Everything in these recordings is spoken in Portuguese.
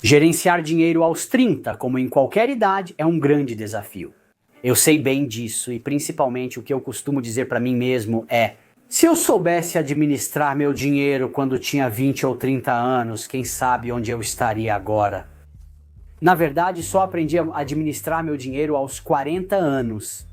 Gerenciar dinheiro aos 30, como em qualquer idade, é um grande desafio. Eu sei bem disso e principalmente o que eu costumo dizer para mim mesmo é: se eu soubesse administrar meu dinheiro quando tinha 20 ou 30 anos, quem sabe onde eu estaria agora? Na verdade, só aprendi a administrar meu dinheiro aos 40 anos.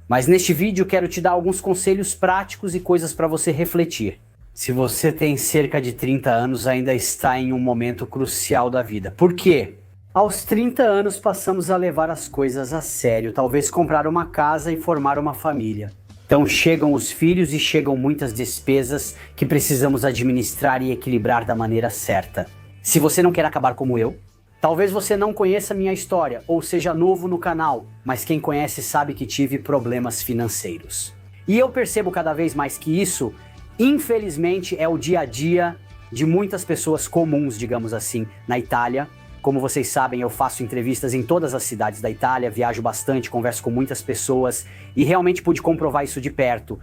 Mas neste vídeo quero te dar alguns conselhos práticos e coisas para você refletir. Se você tem cerca de 30 anos, ainda está em um momento crucial da vida. Por quê? Aos 30 anos passamos a levar as coisas a sério, talvez comprar uma casa e formar uma família. Então chegam os filhos e chegam muitas despesas que precisamos administrar e equilibrar da maneira certa. Se você não quer acabar como eu, talvez você não conheça minha história ou seja novo no canal, mas quem conhece sabe que tive problemas financeiros. E eu percebo cada vez mais que isso, infelizmente, é o dia a dia de muitas pessoas comuns, digamos assim, na Itália. Como vocês sabem, eu faço entrevistas em todas as cidades da Itália, viajo bastante, converso com muitas pessoas e realmente pude comprovar isso de perto.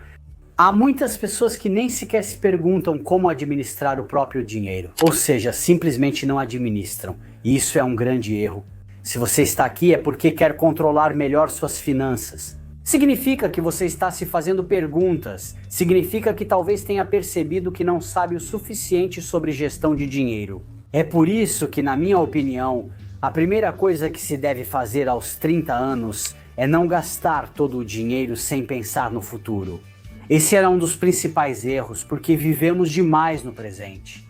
Há muitas pessoas que nem sequer se perguntam como administrar o próprio dinheiro, ou seja, simplesmente não administram. E isso é um grande erro. Se você está aqui é porque quer controlar melhor suas finanças. Significa que você está se fazendo perguntas, significa que talvez tenha percebido que não sabe o suficiente sobre gestão de dinheiro. É por isso que, na minha opinião, a primeira coisa que se deve fazer aos 30 anos é não gastar todo o dinheiro sem pensar no futuro. Esse era um dos principais erros, porque vivemos demais no presente.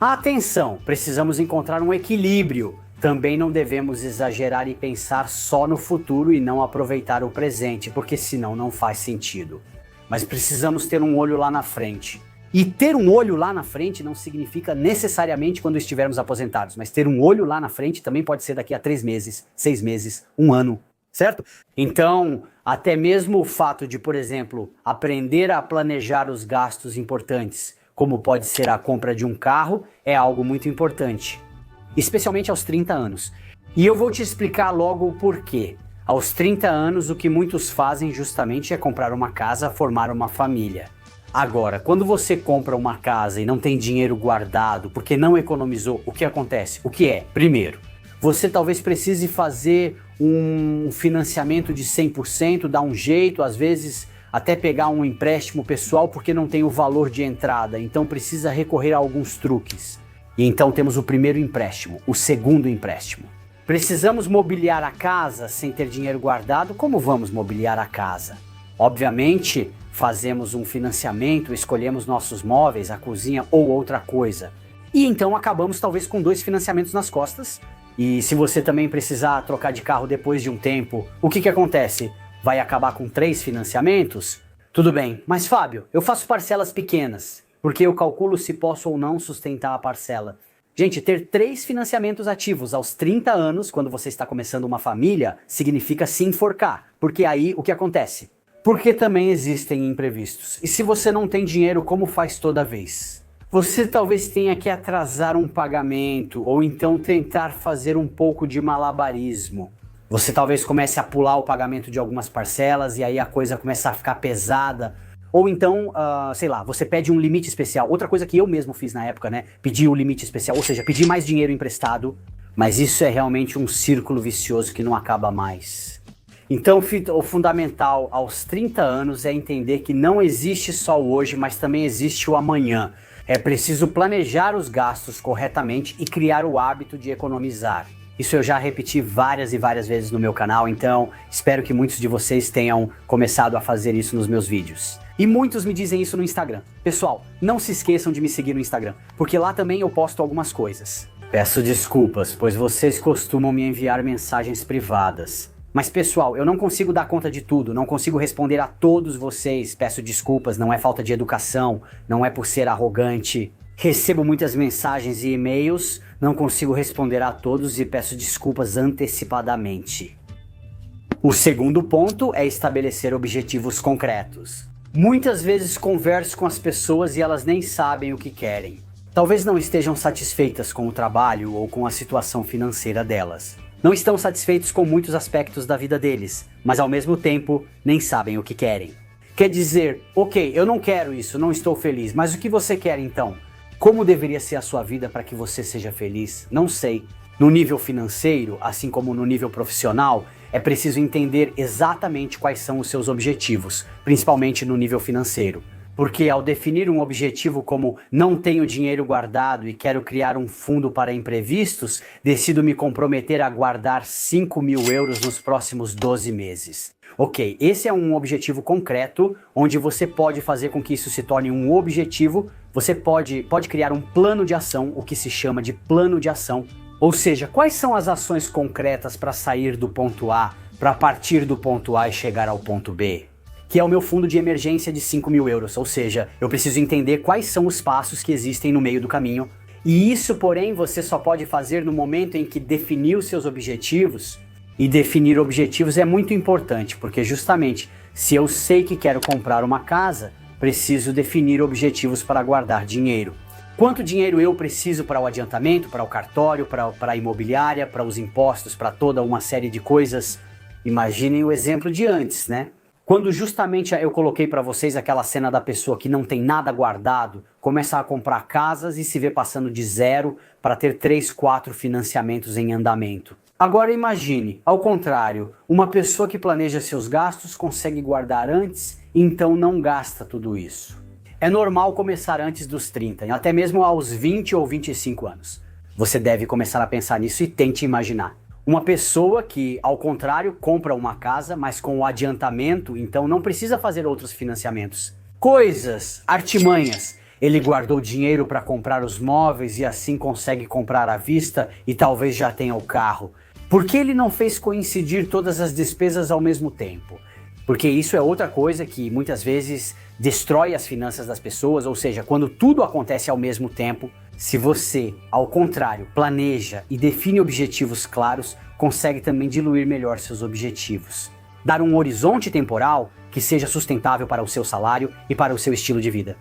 Atenção, precisamos encontrar um equilíbrio. Também não devemos exagerar e pensar só no futuro e não aproveitar o presente, porque senão não faz sentido. Mas precisamos ter um olho lá na frente. E ter um olho lá na frente não significa necessariamente quando estivermos aposentados, mas ter um olho lá na frente também pode ser daqui a 3 meses, 6 meses, 1 ano, certo? Então, até mesmo o fato de, por exemplo, aprender a planejar os gastos importantes, como pode ser a compra de um carro, é algo muito importante, especialmente aos 30 anos. E eu vou te explicar logo o porquê. Aos 30 anos, o que muitos fazem justamente é comprar uma casa, formar uma família. Agora, quando você compra uma casa e não tem dinheiro guardado porque não economizou, o que acontece? O que é? Primeiro, você talvez precise fazer um financiamento de 100%, dar um jeito, às vezes até pegar um empréstimo pessoal porque não tem o valor de entrada, então precisa recorrer a alguns truques. E então temos o primeiro empréstimo, o segundo empréstimo. Precisamos mobiliar a casa sem ter dinheiro guardado? Como vamos mobiliar a casa? Obviamente, fazemos um financiamento, escolhemos nossos móveis, a cozinha ou outra coisa. E então acabamos talvez com 2 financiamentos nas costas. E se você também precisar trocar de carro depois de um tempo, o que acontece? Vai acabar com 3 financiamentos? Tudo bem, mas Fábio, eu faço parcelas pequenas, porque eu calculo se posso ou não sustentar a parcela. Gente, ter 3 financiamentos ativos aos 30 anos, quando você está começando uma família, significa se enforcar. Porque aí o que acontece? Porque também existem imprevistos. E se você não tem dinheiro, como faz toda vez? Você talvez tenha que atrasar um pagamento ou então tentar fazer um pouco de malabarismo. Você talvez comece a pular o pagamento de algumas parcelas e aí a coisa começa a ficar pesada. Ou então, sei lá, você pede um limite especial. Outra coisa que eu mesmo fiz na época, né? Pedir o limite especial, ou seja, pedir mais dinheiro emprestado. Mas isso é realmente um círculo vicioso que não acaba mais. Então, o fundamental aos 30 anos é entender que não existe só o hoje, mas também existe o amanhã. É preciso planejar os gastos corretamente e criar o hábito de economizar. Isso eu já repeti várias e várias vezes no meu canal, então espero que muitos de vocês tenham começado a fazer isso nos meus vídeos. E muitos me dizem isso no Instagram. Pessoal, não se esqueçam de me seguir no Instagram, porque lá também eu posto algumas coisas. Peço desculpas, pois vocês costumam me enviar mensagens privadas. Mas pessoal, eu não consigo dar conta de tudo, não consigo responder a todos vocês, peço desculpas, não é falta de educação, não é por ser arrogante. Recebo muitas mensagens e e-mails, não consigo responder a todos e peço desculpas antecipadamente. O segundo ponto é estabelecer objetivos concretos. Muitas vezes converso com as pessoas e elas nem sabem o que querem. Talvez não estejam satisfeitas com o trabalho ou com a situação financeira delas. Não estão satisfeitos com muitos aspectos da vida deles, mas ao mesmo tempo nem sabem o que querem. Quer dizer, ok, eu não quero isso, não estou feliz, mas o que você quer então? Como deveria ser a sua vida para que você seja feliz? Não sei. No nível financeiro, assim como no nível profissional, é preciso entender exatamente quais são os seus objetivos, principalmente no nível financeiro. Porque ao definir um objetivo como não tenho dinheiro guardado e quero criar um fundo para imprevistos, decido me comprometer a guardar 5.000 euros nos próximos 12 meses. Ok, esse é um objetivo concreto, onde você pode fazer com que isso se torne um objetivo, você pode criar um plano de ação, o que se chama de plano de ação. Ou seja, quais são as ações concretas para sair do ponto A, para partir do ponto A e chegar ao ponto B? Que é o meu fundo de emergência de 5.000 euros, ou seja, eu preciso entender quais são os passos que existem no meio do caminho. E isso, porém, você só pode fazer no momento em que definiu seus objetivos. E definir objetivos é muito importante, porque justamente, se eu sei que quero comprar uma casa, preciso definir objetivos para guardar dinheiro. Quanto dinheiro eu preciso para o adiantamento, para o cartório, para a imobiliária, para os impostos, para toda uma série de coisas? Imaginem o exemplo de antes, né? Quando justamente eu coloquei para vocês aquela cena da pessoa que não tem nada guardado, começa a comprar casas e se vê passando de zero para ter 3, 4 financiamentos em andamento. Agora imagine, ao contrário, uma pessoa que planeja seus gastos consegue guardar antes, então não gasta tudo isso. É normal começar antes dos 30, até mesmo aos 20 ou 25 anos. Você deve começar a pensar nisso e tente imaginar. Uma pessoa que, ao contrário, compra uma casa, mas com o adiantamento, então não precisa fazer outros financiamentos. Coisas, artimanhas. Ele guardou dinheiro para comprar os móveis e assim consegue comprar à vista e talvez já tenha o carro. Por que ele não fez coincidir todas as despesas ao mesmo tempo? Porque isso é outra coisa que muitas vezes destrói as finanças das pessoas, ou seja, quando tudo acontece ao mesmo tempo, se você, ao contrário, planeja e define objetivos claros, consegue também diluir melhor seus objetivos. Dar um horizonte temporal que seja sustentável para o seu salário e para o seu estilo de vida.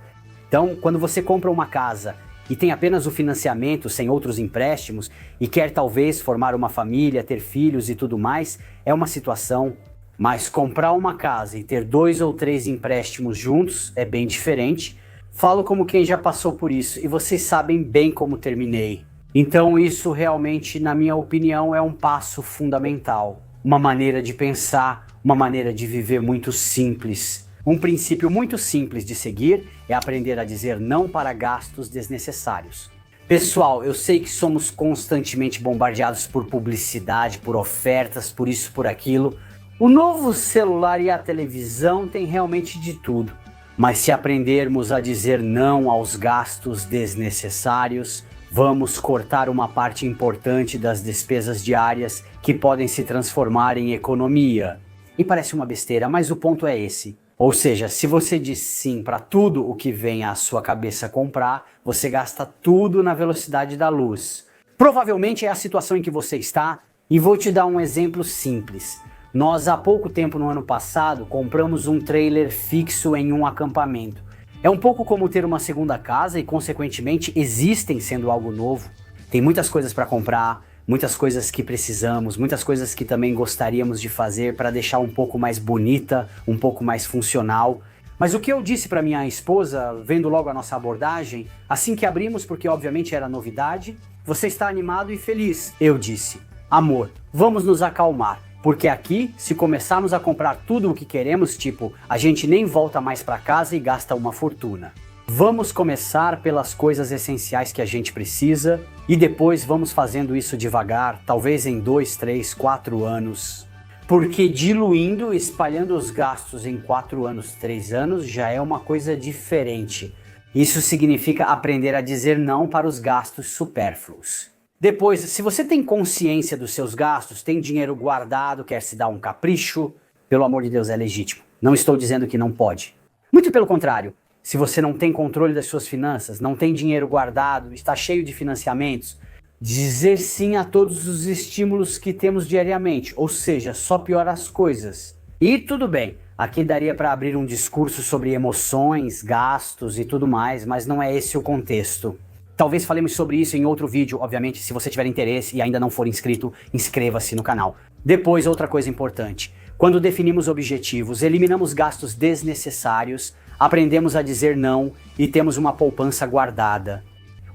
Então, quando você compra uma casa e tem apenas o financiamento sem outros empréstimos e quer talvez formar uma família, ter filhos e tudo mais, é uma situação. Mas comprar uma casa e ter 2 ou 3 empréstimos juntos é bem diferente. Falo como quem já passou por isso e vocês sabem bem como terminei. Então isso realmente, na minha opinião, é um passo fundamental. Uma maneira de pensar, uma maneira de viver muito simples. Um princípio muito simples de seguir é aprender a dizer não para gastos desnecessários. Pessoal, eu sei que somos constantemente bombardeados por publicidade, por ofertas, por isso, por aquilo. O novo celular e a televisão têm realmente de tudo. Mas se aprendermos a dizer não aos gastos desnecessários, vamos cortar uma parte importante das despesas diárias que podem se transformar em economia. E parece uma besteira, mas o ponto é esse. Ou seja, se você diz sim para tudo o que vem à sua cabeça comprar, você gasta tudo na velocidade da luz. Provavelmente é a situação em que você está, e vou te dar um exemplo simples. Nós, há pouco tempo no ano passado, compramos um trailer fixo em um acampamento. É um pouco como ter uma segunda casa e, consequentemente, existem sendo algo novo. Tem muitas coisas para comprar, muitas coisas que precisamos, muitas coisas que também gostaríamos de fazer para deixar um pouco mais bonita, um pouco mais funcional. Mas o que eu disse para minha esposa, vendo logo a nossa abordagem, assim que abrimos, porque obviamente era novidade, você está animado e feliz. Eu disse, amor, vamos nos acalmar. Porque aqui, se começarmos a comprar tudo o que queremos, tipo, a gente nem volta mais para casa e gasta uma fortuna. Vamos começar pelas coisas essenciais que a gente precisa e depois vamos fazendo isso devagar, talvez em 2, 3, 4 anos. Porque diluindo, espalhando os gastos em 4 anos, 3 anos, já é uma coisa diferente. Isso significa aprender a dizer não para os gastos supérfluos. Depois, se você tem consciência dos seus gastos, tem dinheiro guardado, quer se dar um capricho, pelo amor de Deus, é legítimo. Não estou dizendo que não pode. Muito pelo contrário, se você não tem controle das suas finanças, não tem dinheiro guardado, está cheio de financiamentos, dizer sim a todos os estímulos que temos diariamente, ou seja, só piora as coisas. E tudo bem, aqui daria para abrir um discurso sobre emoções, gastos e tudo mais, mas não é esse o contexto. Talvez falemos sobre isso em outro vídeo, obviamente, se você tiver interesse e ainda não for inscrito, inscreva-se no canal. Depois, outra coisa importante. Quando definimos objetivos, eliminamos gastos desnecessários, aprendemos a dizer não e temos uma poupança guardada.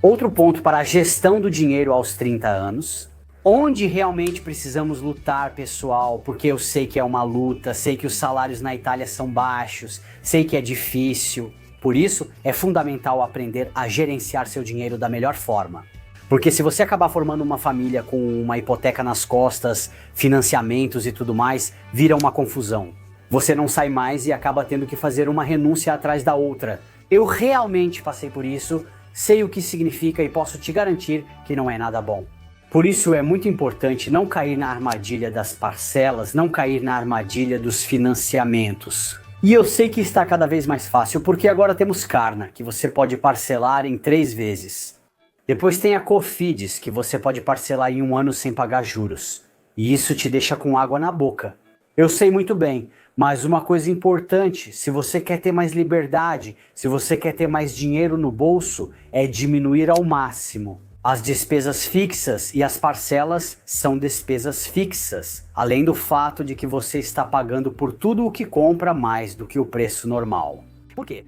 Outro ponto para a gestão do dinheiro aos 30 anos. Onde realmente precisamos lutar, pessoal, porque eu sei que é uma luta, sei que os salários na Itália são baixos, sei que é difícil. Por isso, é fundamental aprender a gerenciar seu dinheiro da melhor forma. Porque se você acabar formando uma família com uma hipoteca nas costas, financiamentos e tudo mais, vira uma confusão. Você não sai mais e acaba tendo que fazer uma renúncia atrás da outra. Eu realmente passei por isso, sei o que significa e posso te garantir que não é nada bom. Por isso é muito importante não cair na armadilha das parcelas, não cair na armadilha dos financiamentos. E eu sei que está cada vez mais fácil, porque agora temos Klarna, que você pode parcelar em 3 vezes. Depois tem a Cofidis, que você pode parcelar em 1 ano sem pagar juros. E isso te deixa com água na boca. Eu sei muito bem, mas uma coisa importante, se você quer ter mais liberdade, se você quer ter mais dinheiro no bolso, é diminuir ao máximo as despesas fixas, e as parcelas são despesas fixas, além do fato de que você está pagando por tudo o que compra mais do que o preço normal. Por quê?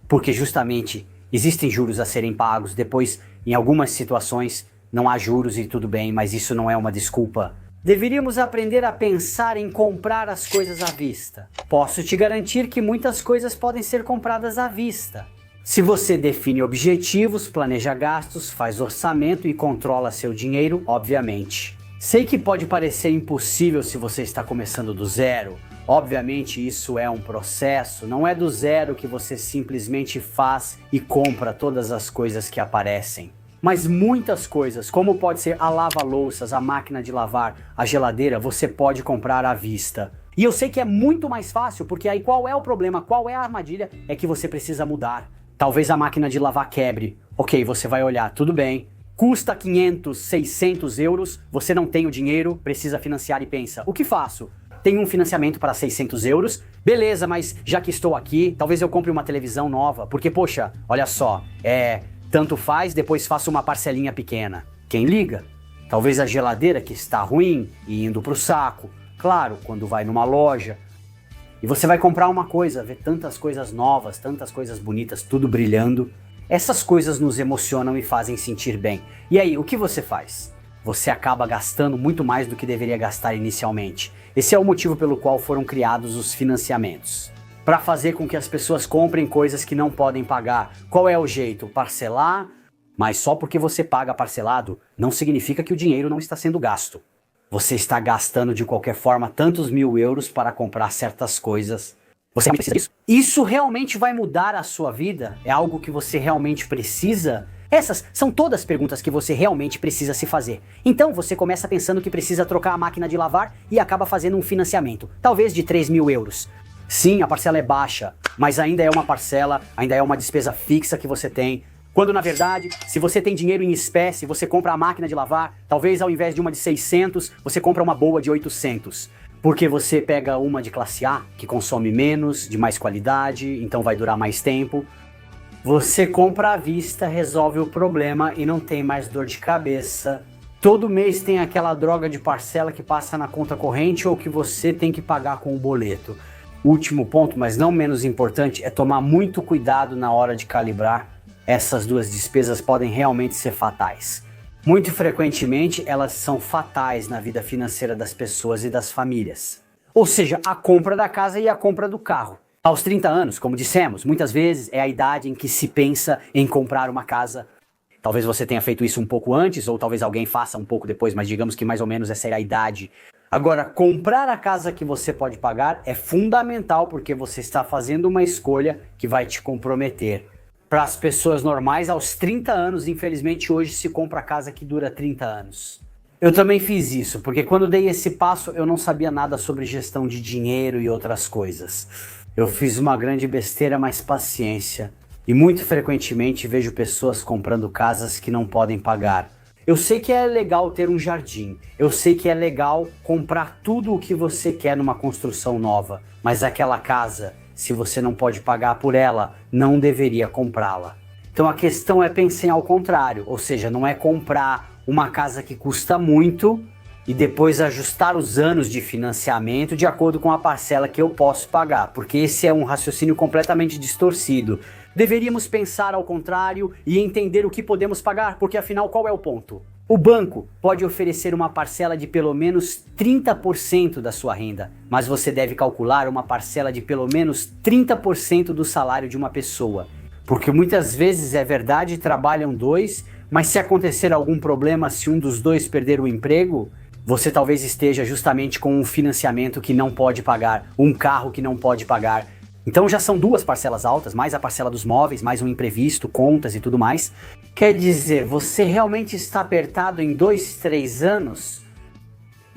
Porque justamente existem juros a serem pagos, depois em algumas situações não há juros e tudo bem, mas isso não é uma desculpa. Deveríamos aprender a pensar em comprar as coisas à vista. Posso te garantir que muitas coisas podem ser compradas à vista. Se você define objetivos, planeja gastos, faz orçamento e controla seu dinheiro, obviamente. Sei que pode parecer impossível se você está começando do zero. Obviamente isso é um processo, não é do zero que você simplesmente faz e compra todas as coisas que aparecem. Mas muitas coisas, como pode ser a lava-louças, a máquina de lavar, a geladeira, você pode comprar à vista. E eu sei que é muito mais fácil, porque aí qual é o problema, qual é a armadilha? É que você precisa mudar. Talvez a máquina de lavar quebre. Ok, você vai olhar, tudo bem. Custa 500, 600 euros, você não tem o dinheiro, precisa financiar e pensa, o que faço? Tenho um financiamento para 600 euros, beleza, mas já que estou aqui, talvez eu compre uma televisão nova, porque poxa, olha só, tanto faz, depois faço uma parcelinha pequena. Quem liga? Talvez a geladeira que está ruim e indo para o saco. Claro, quando vai numa loja, e você vai comprar uma coisa, vê tantas coisas novas, tantas coisas bonitas, tudo brilhando. Essas coisas nos emocionam e fazem sentir bem. E aí, o que você faz? Você acaba gastando muito mais do que deveria gastar inicialmente. Esse é o motivo pelo qual foram criados os financiamentos. Para fazer com que as pessoas comprem coisas que não podem pagar. Qual é o jeito? Parcelar, mas só porque você paga parcelado, não significa que o dinheiro não está sendo gasto. Você está gastando de qualquer forma tantos 1000 euros para comprar certas coisas. Você realmente precisa disso? Isso realmente vai mudar a sua vida? É algo que você realmente precisa? Essas são todas perguntas que você realmente precisa se fazer. Então você começa pensando que precisa trocar a máquina de lavar e acaba fazendo um financiamento, talvez de 3.000 euros. Sim, a parcela é baixa, mas ainda é uma parcela, ainda é uma despesa fixa que você tem. Quando na verdade, se você tem dinheiro em espécie, você compra a máquina de lavar, talvez ao invés de uma de 600, você compra uma boa de 800. Porque você pega uma de classe A, que consome menos, de mais qualidade, então vai durar mais tempo. Você compra à vista, resolve o problema e não tem mais dor de cabeça. Todo mês tem aquela droga de parcela que passa na conta corrente ou que você tem que pagar com o boleto. Último ponto, mas não menos importante, é tomar muito cuidado na hora de calibrar. Essas duas despesas podem realmente ser fatais. Muito frequentemente, elas são fatais na vida financeira das pessoas e das famílias. Ou seja, a compra da casa e a compra do carro. Aos 30 anos, como dissemos, muitas vezes é a idade em que se pensa em comprar uma casa. Talvez você tenha feito isso um pouco antes, ou talvez alguém faça um pouco depois, mas digamos que mais ou menos essa era a idade. Agora, comprar a casa que você pode pagar é fundamental porque você está fazendo uma escolha que vai te comprometer. Para as pessoas normais, aos 30 anos, infelizmente, hoje se compra a casa que dura 30 anos. Eu também fiz isso, porque quando dei esse passo, eu não sabia nada sobre gestão de dinheiro e outras coisas. Eu fiz uma grande besteira, mas paciência. E muito frequentemente vejo pessoas comprando casas que não podem pagar. Eu sei que é legal ter um jardim, eu sei que é legal comprar tudo o que você quer numa construção nova, mas aquela casa, se você não pode pagar por ela, não deveria comprá-la. Então a questão é pensar ao contrário, ou seja, não é comprar uma casa que custa muito e depois ajustar os anos de financiamento de acordo com a parcela que eu posso pagar, porque esse é um raciocínio completamente distorcido. Deveríamos pensar ao contrário e entender o que podemos pagar, porque afinal qual é o ponto? O banco pode oferecer uma parcela de pelo menos 30% da sua renda, mas você deve calcular uma parcela de pelo menos 30% do salário de uma pessoa. Porque muitas vezes é verdade, trabalham dois, mas se acontecer algum problema, se um dos dois perder o emprego, você talvez esteja justamente com um financiamento que não pode pagar, um carro que não pode pagar. Então já são duas parcelas altas, mais a parcela dos móveis, mais um imprevisto, contas e tudo mais. Quer dizer, você realmente está apertado em 2, 3 anos?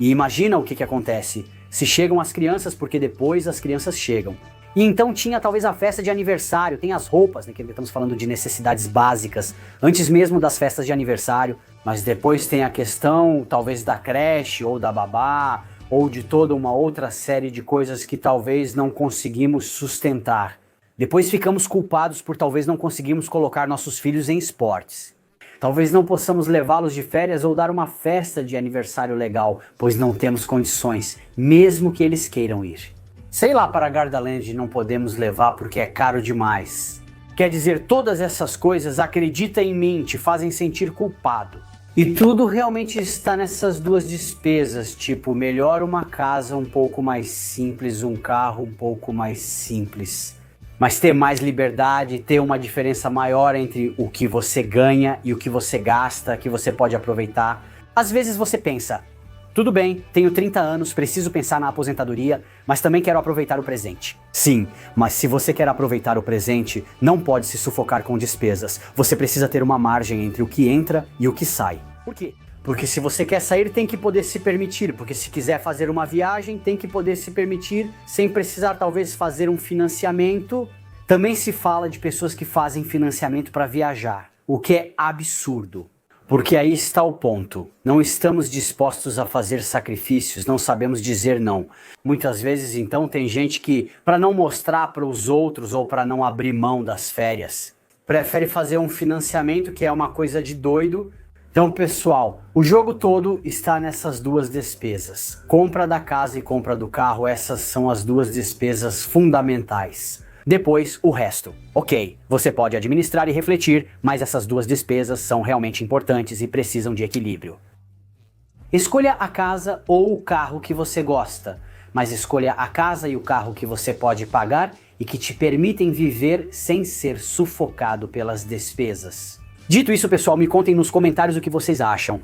E imagina o que acontece. Se chegam as crianças, porque depois as crianças chegam. E então tinha talvez a festa de aniversário, tem as roupas, né, que estamos falando de necessidades básicas, antes mesmo das festas de aniversário, mas depois tem a questão talvez da creche ou da babá, ou de toda uma outra série de coisas que talvez não conseguimos sustentar. Depois ficamos culpados por talvez não conseguirmos colocar nossos filhos em esportes. Talvez não possamos levá-los de férias ou dar uma festa de aniversário legal, pois não temos condições, mesmo que eles queiram ir. Sei lá, para Gardaland não podemos levar porque é caro demais. Quer dizer, todas essas coisas, acredita em mim, te fazem sentir culpado. E tudo realmente está nessas duas despesas, tipo, melhor uma casa um pouco mais simples, um carro um pouco mais simples. Mas ter mais liberdade, ter uma diferença maior entre o que você ganha e o que você gasta, que você pode aproveitar. Às vezes você pensa, tudo bem, tenho 30 anos, preciso pensar na aposentadoria, mas também quero aproveitar o presente. Sim, mas se você quer aproveitar o presente, não pode se sufocar com despesas. Você precisa ter uma margem entre o que entra e o que sai. Por quê? Porque se você quer sair, tem que poder se permitir. Porque se quiser fazer uma viagem, tem que poder se permitir, sem precisar talvez fazer um financiamento. Também se fala de pessoas que fazem financiamento para viajar, o que é absurdo. Porque aí está o ponto. Não estamos dispostos a fazer sacrifícios, não sabemos dizer não. Muitas vezes, então, tem gente que, para não mostrar para os outros ou para não abrir mão das férias, prefere fazer um financiamento, que é uma coisa de doido. Então, pessoal, o jogo todo está nessas duas despesas. Compra da casa e compra do carro, essas são as duas despesas fundamentais. Depois, o resto. Ok, você pode administrar e refletir, mas essas duas despesas são realmente importantes e precisam de equilíbrio. Escolha a casa ou o carro que você gosta, mas escolha a casa e o carro que você pode pagar e que te permitem viver sem ser sufocado pelas despesas. Dito isso, pessoal, me contem nos comentários o que vocês acham.